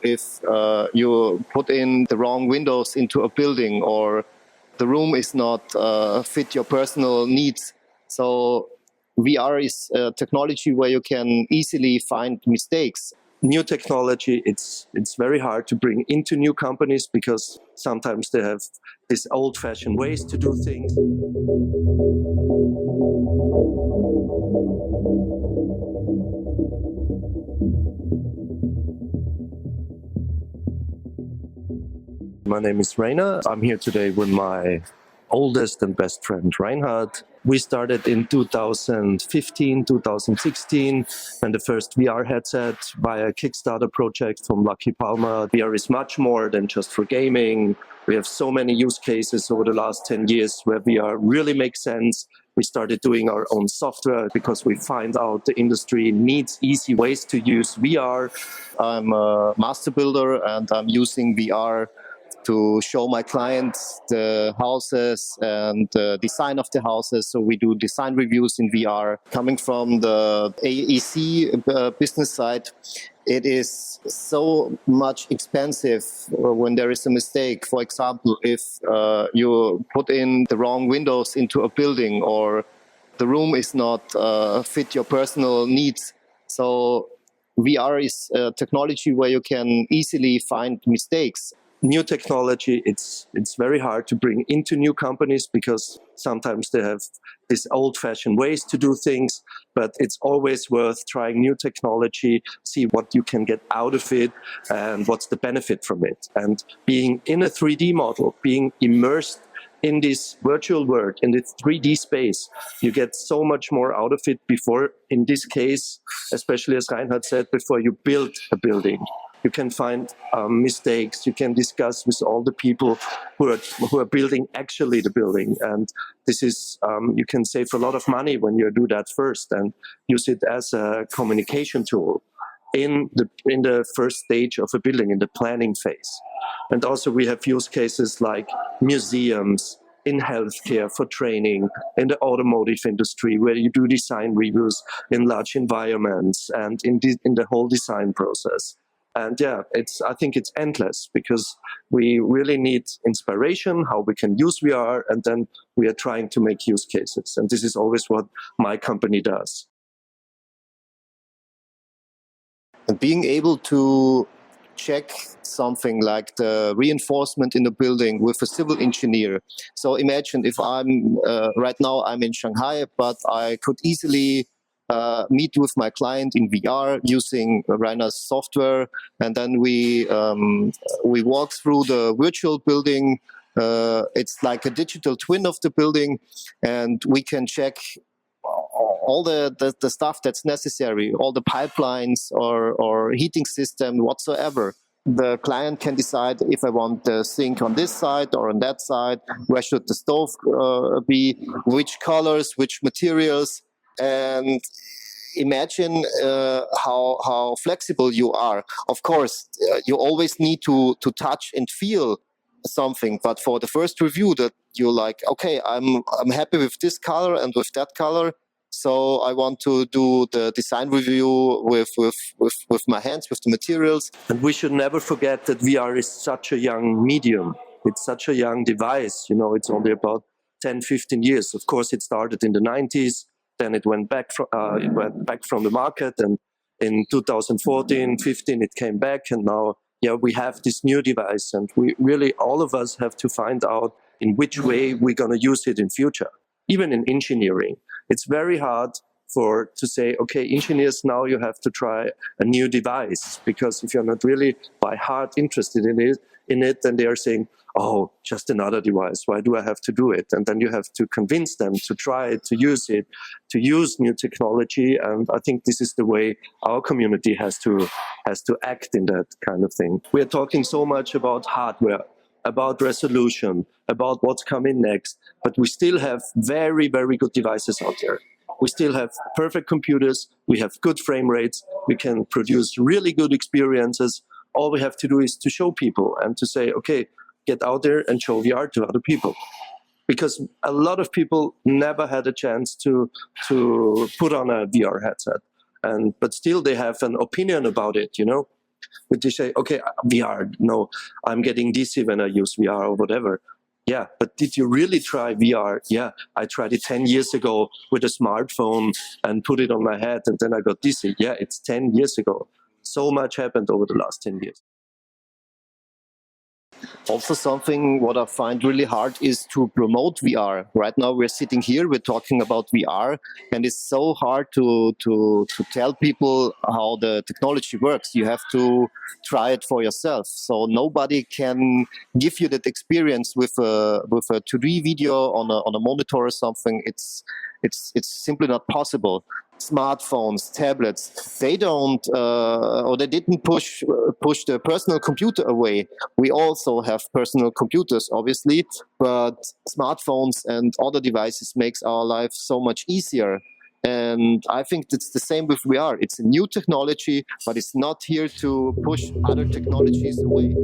if you put in the wrong windows into a building, or the room is not fit your personal needs. So VR is a technology where you can easily find mistakes. New technology, it's very hard to bring into new companies because sometimes they have these old-fashioned ways to do things. My name is Reinhard. I'm here today with my oldest and best friend, Reinhard. We started in 2015, 2016, and the first VR headset via a Kickstarter project from Lucky Palmer. VR is much more than just for gaming. We have so many use cases over the last 10 years where VR really makes sense. We started doing our own software because we find out the industry needs easy ways to use VR. I'm a master builder and I'm using VR to show my clients the houses and the design of the houses. So we do design reviews in VR. Coming from the AEC business side, it is so much expensive when there is a mistake. For example, if you put in the wrong windows into a building, or the room is not fit your personal needs. So VR is a technology where you can easily find mistakes. New technology, it's very hard to bring into new companies because sometimes they have these old-fashioned ways to do things, but it's always worth trying new technology, see what you can get out of it and what's the benefit from it. And being in a 3D model, being immersed in this virtual world, in this 3D space, you get so much more out of it before, in this case, especially as Reinhard said, before you build a building. You can find mistakes, you can discuss with all the people who are building actually the building. And this is, you can save a lot of money when you do that first and use it as a communication tool in the first stage of a building, in the planning phase. And also we have use cases like museums, in healthcare, for training, in the automotive industry, where you do design reviews in large environments and in the whole design process. And yeah, I think it's endless because we really need inspiration, how we can use VR, and then we are trying to make use cases. And this is always what my company does. And being able to check something like the reinforcement in the building with a civil engineer. So imagine if I'm, right now I'm in Shanghai, but I could easily meet with my client in VR using Reinhard's software, and then we walk through the virtual building. It's like a digital twin of the building, and we can check all the stuff that's necessary, all the pipelines or heating system whatsoever. The client can decide if I want the sink on this side or on that side, where should the stove be, which colors, which materials. And imagine how flexible you are. Of course, you always need to touch and feel something, but for the first review that you're like, okay, I'm happy with this color and with that color, so I want to do the design review with my hands, with the materials. And we should never forget that VR is such a young medium. It's such a young device. You know, it's only about 10, 15 years. Of course, it started in the 90s. Then it went back from the market, and in 2014, 15, it came back, and now, yeah, we have this new device, and we really, all of us have to find out in which way we're going to use it in future. Even in engineering, it's very hard to say, okay, engineers, now you have to try a new device, because if you're not really by heart interested in it, then they are saying, oh, just another device, why do I have to do it? And then you have to convince them to try it, to use new technology. And I think this is the way our community has to act in that kind of thing. We are talking so much about hardware, about resolution, about what's coming next, but we still have very, very good devices out there. We still have perfect computers, we have good frame rates, we can produce really good experiences. All we have to do is to show people and to say, okay, get out there and show VR to other people. Because a lot of people never had a chance to put on a VR headset, but still they have an opinion about it, you know. But they say, okay, VR, no, I'm getting dizzy when I use VR or whatever. Yeah, but did you really try VR? Yeah, I tried it 10 years ago with a smartphone and put it on my head and then I got dizzy. Yeah, it's 10 years ago. So much happened over the last 10 years. Also, something what I find really hard is to promote VR. Right now, we're sitting here, we're talking about VR, and it's so hard to tell people how the technology works. You have to try it for yourself. So nobody can give you that experience with a 2D video on a monitor or something. It's simply not possible. Smartphones, tablets, they don't or they didn't push the personal computer away. We also have personal computers, obviously, but smartphones and other devices makes our life so much easier. And I think it's the same with VR. It's a new technology, but it's not here to push other technologies away.